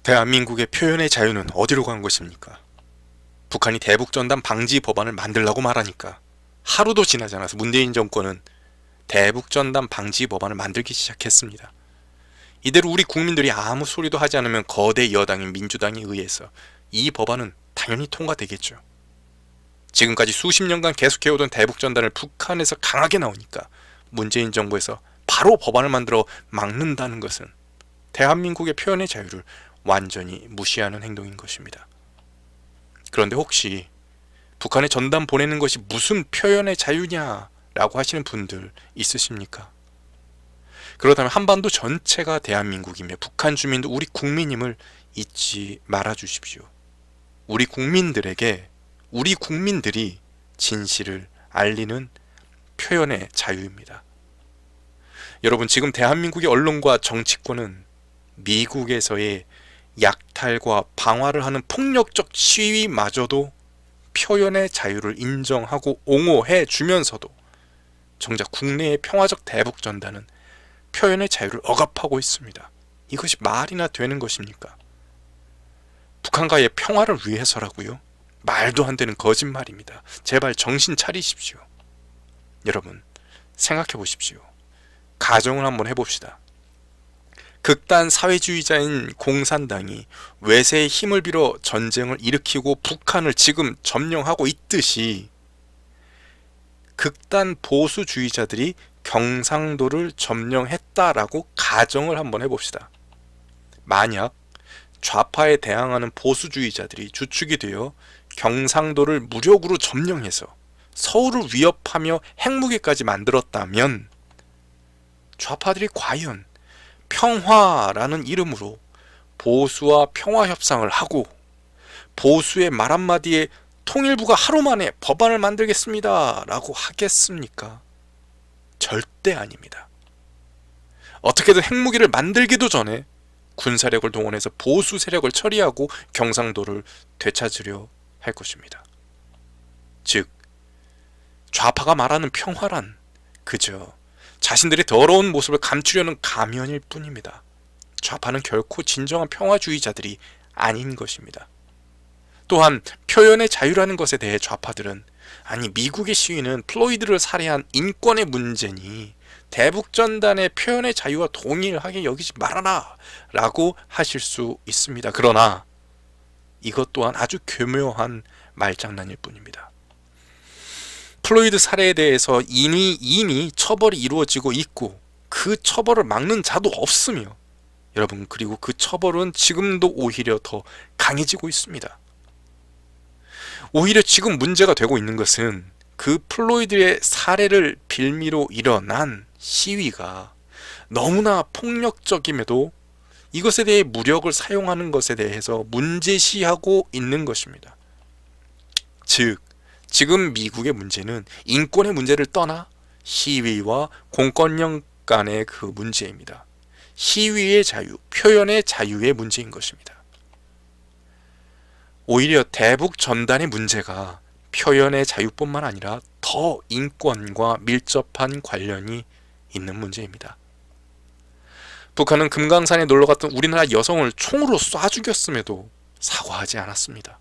대한민국의 표현의 자유는 어디로 간 것입니까? 북한이 대북전단 방지 법안을 만들라고 말하니까 하루도 지나지 않아서 문재인 정권은 대북전단 방지 법안을 만들기 시작했습니다. 이대로 우리 국민들이 아무 소리도 하지 않으면 거대 여당인 민주당에 의해서 이 법안은 당연히 통과되겠죠. 지금까지 수십 년간 계속해오던 대북전단을 북한에서 강하게 나오니까 문재인 정부에서 바로 법안을 만들어 막는다는 것은 대한민국의 표현의 자유를 완전히 무시하는 행동인 것입니다. 그런데 혹시 북한에 전단 보내는 것이 무슨 표현의 자유냐라고 하시는 분들 있으십니까? 그렇다면 한반도 전체가 대한민국이며 북한 주민도 우리 국민임을 잊지 말아 주십시오. 우리 국민들에게 우리 국민들이 진실을 알리는 표현의 자유입니다. 여러분, 지금 대한민국의 언론과 정치권은 미국에서의 약탈과 방화를 하는 폭력적 시위마저도 표현의 자유를 인정하고 옹호해 주면서도 정작 국내의 평화적 대북전단은 표현의 자유를 억압하고 있습니다. 이것이 말이나 되는 것입니까? 북한과의 평화를 위해서라고요? 말도 안 되는 거짓말입니다. 제발 정신 차리십시오. 여러분, 생각해 보십시오. 가정을 한번 해봅시다. 극단 사회주의자인 공산당이 외세의 힘을 빌어 전쟁을 일으키고 북한을 지금 점령하고 있듯이 극단 보수주의자들이 경상도를 점령했다라고 가정을 한번 해봅시다. 만약 좌파에 대항하는 보수주의자들이 주축이 되어 경상도를 무력으로 점령해서 서울을 위협하며 핵무기까지 만들었다면 좌파들이 과연 평화라는 이름으로 보수와 평화 협상을 하고 보수의 말 한마디에 통일부가 하루 만에 법안을 만들겠습니다 라고 하겠습니까? 절대 아닙니다. 어떻게든 핵무기를 만들기도 전에 군사력을 동원해서 보수 세력을 처리하고 경상도를 되찾으려 할 것입니다. 즉, 좌파가 말하는 평화란 그저 자신들의 더러운 모습을 감추려는 가면일 뿐입니다. 좌파는 결코 진정한 평화주의자들이 아닌 것입니다. 또한 표현의 자유라는 것에 대해 좌파들은 아니 미국의 시위는 플로이드를 살해한 인권의 문제니 대북전단의 표현의 자유와 동일하게 여기지 말아라 라고 하실 수 있습니다. 그러나 이것 또한 아주 교묘한 말장난일 뿐입니다. 플로이드 살해에 대해서 이미 처벌이 이루어지고 있고 그 처벌을 막는 자도 없으며 여러분, 그리고 그 처벌은 지금도 오히려 더 강해지고 있습니다. 오히려 지금 문제가 되고 있는 것은 그 플로이드의 살해를 빌미로 일어난 시위가 너무나 폭력적임에도 이것에 대해 무력을 사용하는 것에 대해서 문제시하고 있는 것입니다. 즉, 지금 미국의 문제는 인권의 문제를 떠나 시위와 공권력 간의 그 문제입니다. 시위의 자유, 표현의 자유의 문제인 것입니다. 오히려 대북 전단의 문제가 표현의 자유뿐만 아니라 더 인권과 밀접한 관련이 있는 문제입니다. 북한은 금강산에 놀러갔던 우리나라 여성을 총으로 쏴 죽였음에도 사과하지 않았습니다.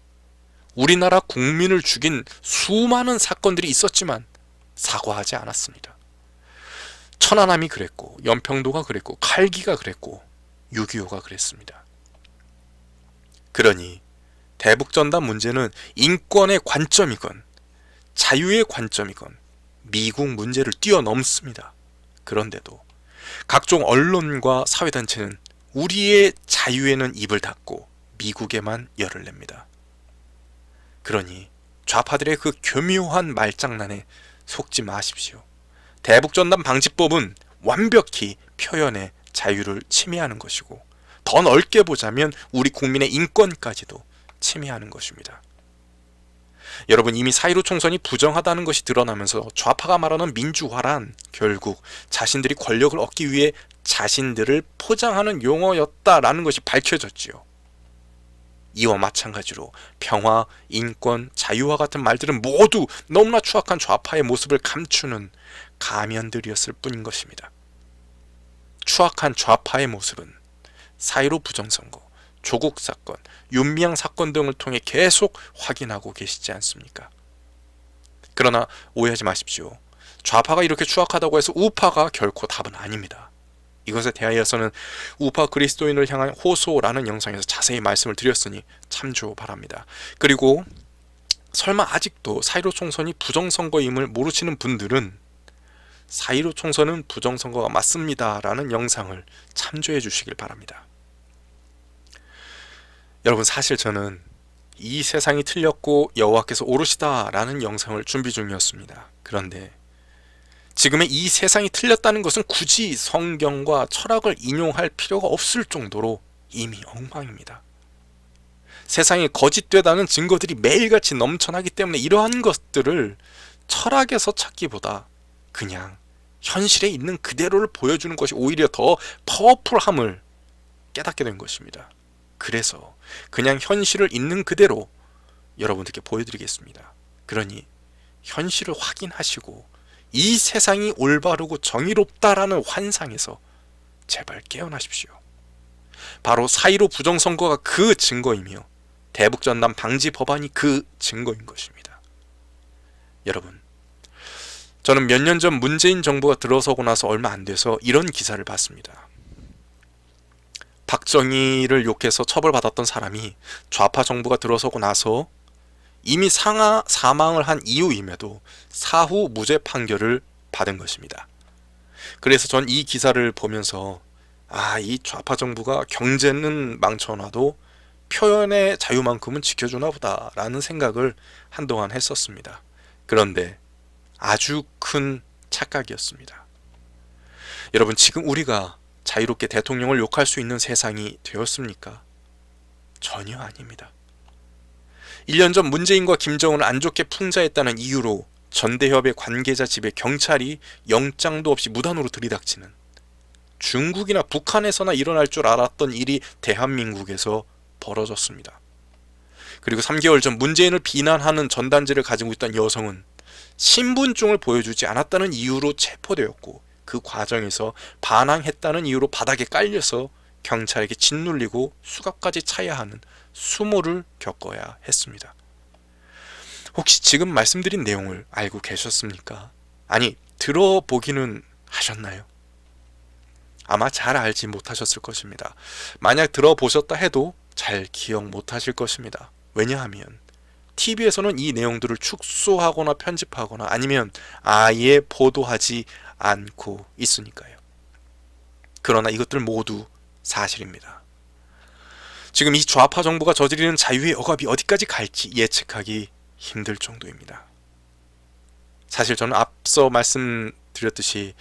우리나라 국민을 죽인 수많은 사건들이 있었지만 사과하지 않았습니다. 천안함이 그랬고, 연평도가 그랬고, 칼기가 그랬고, 6.25가 그랬습니다. 그러니 대북전단 문제는 인권의 관점이건 자유의 관점이건 미국 문제를 뛰어넘습니다. 그런데도 각종 언론과 사회단체는 우리의 자유에는 입을 닫고 미국에만 열을 냅니다. 그러니 좌파들의 그 교묘한 말장난에 속지 마십시오. 대북전단 방지법은 완벽히 표현의 자유를 침해하는 것이고 더 넓게 보자면 우리 국민의 인권까지도 침해하는 것입니다. 여러분, 이미 4.15 총선이 부정하다는 것이 드러나면서 좌파가 말하는 민주화란 결국 자신들이 권력을 얻기 위해 자신들을 포장하는 용어였다라는 것이 밝혀졌지요. 이와 마찬가지로 평화, 인권, 자유와 같은 말들은 모두 너무나 추악한 좌파의 모습을 감추는 가면들이었을 뿐인 것입니다. 추악한 좌파의 모습은 4.15 부정선거, 조국 사건, 윤미향 사건 등을 통해 계속 확인하고 계시지 않습니까? 그러나 오해하지 마십시오. 좌파가 이렇게 추악하다고 해서 우파가 결코 답은 아닙니다. 이것에 대하여서는 우파 그리스도인을 향한 호소라는 영상에서 자세히 말씀을 드렸으니 참조 바랍니다. 그리고 설마 아직도 4.15 총선이 부정선거임을 모르시는 분들은 4.15 총선은 부정선거가 맞습니다 라는 영상을 참조해 주시길 바랍니다. 여러분, 사실 저는 이 세상이 틀렸고 여호와께서 오르시다 라는 영상을 준비 중이었습니다. 그런데 지금의 이 세상이 틀렸다는 것은 굳이 성경과 철학을 인용할 필요가 없을 정도로 이미 엉망입니다. 세상이 거짓되다는 증거들이 매일같이 넘쳐나기 때문에 이러한 것들을 철학에서 찾기보다 그냥 현실에 있는 그대로를 보여주는 것이 오히려 더 파워풀함을 깨닫게 된 것입니다. 그래서 그냥 현실을 있는 그대로 여러분들께 보여드리겠습니다. 그러니 현실을 확인하시고 이 세상이 올바르고 정의롭다라는 환상에서 제발 깨어나십시오. 바로 4.15 부정선거가 그 증거이며 대북전단 방지 법안이 그 증거인 것입니다. 여러분, 저는 몇 년 전 문재인 정부가 들어서고 나서 얼마 안 돼서 이런 기사를 봤습니다. 박정희를 욕해서 처벌받았던 사람이 좌파 정부가 들어서고 나서 이미 사망을 한 이후임에도 사후 무죄 판결을 받은 것입니다. 그래서 전 이 기사를 보면서 이 좌파 정부가 경제는 망쳐놔도 표현의 자유만큼은 지켜주나 보다 라는 생각을 한동안 했었습니다. 그런데 아주 큰 착각이었습니다. 여러분, 지금 우리가 자유롭게 대통령을 욕할 수 있는 세상이 되었습니까? 전혀 아닙니다. 1년 전 문재인과 김정은을 안 좋게 풍자했다는 이유로 전대협의 관계자 집에 경찰이 영장도 없이 무단으로 들이닥치는, 중국이나 북한에서나 일어날 줄 알았던 일이 대한민국에서 벌어졌습니다. 그리고 3개월 전 문재인을 비난하는 전단지를 가지고 있던 여성은 신분증을 보여주지 않았다는 이유로 체포되었고, 그 과정에서 반항했다는 이유로 바닥에 깔려서 경찰에게 짓눌리고 수갑까지 차야 하는 수모를 겪어야 했습니다. 혹시 지금 말씀드린 내용을 알고 계셨습니까? 아니, 들어보기는 하셨나요? 아마 잘 알지 못하셨을 것입니다. 만약 들어보셨다 해도 잘 기억 못하실 것입니다. 왜냐하면 TV에서는 이 내용들을 축소하거나 편집하거나 아니면 아예 보도하지 않고 있으니까요. 그러나 이것들 모두 사실입니다. 지금 이 좌파 정부가 저지르는 자유의 억압이 어디까지 갈지 예측하기 힘들 정도입니다. 사실 저는 앞서 말씀드렸듯이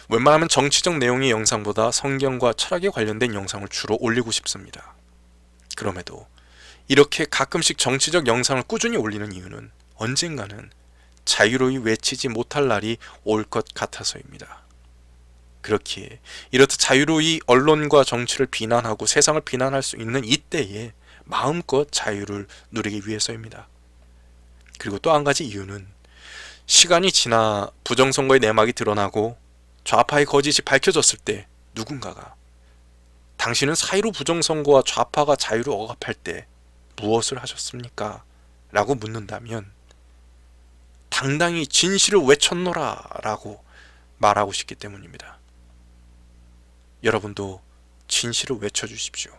웬만하면 정치적 내용의 영상보다 성경과 철학에 관련된 영상을 주로 올리고 싶습니다. 그럼에도 이렇게 가끔씩 정치적 영상을 꾸준히 올리는 이유는 언젠가는 자유로이 외치지 못할 날이 올 것 같아서입니다. 그렇기에 이렇듯 자유로이 언론과 정치를 비난하고 세상을 비난할 수 있는 이때에 마음껏 자유를 누리기 위해서입니다. 그리고 또 한 가지 이유는 시간이 지나 부정선거의 내막이 드러나고 좌파의 거짓이 밝혀졌을 때 누군가가 당신은 4.15 부정선거와 좌파가 자유를 억압할 때 무엇을 하셨습니까? 라고 묻는다면 당당히 진실을 외쳤노라 라고 말하고 싶기 때문입니다. 여러분도 진실을 외쳐주십시오.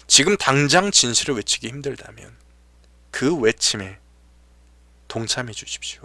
지금 당장 진실을 외치기 힘들다면 그 외침에 동참해 주십시오.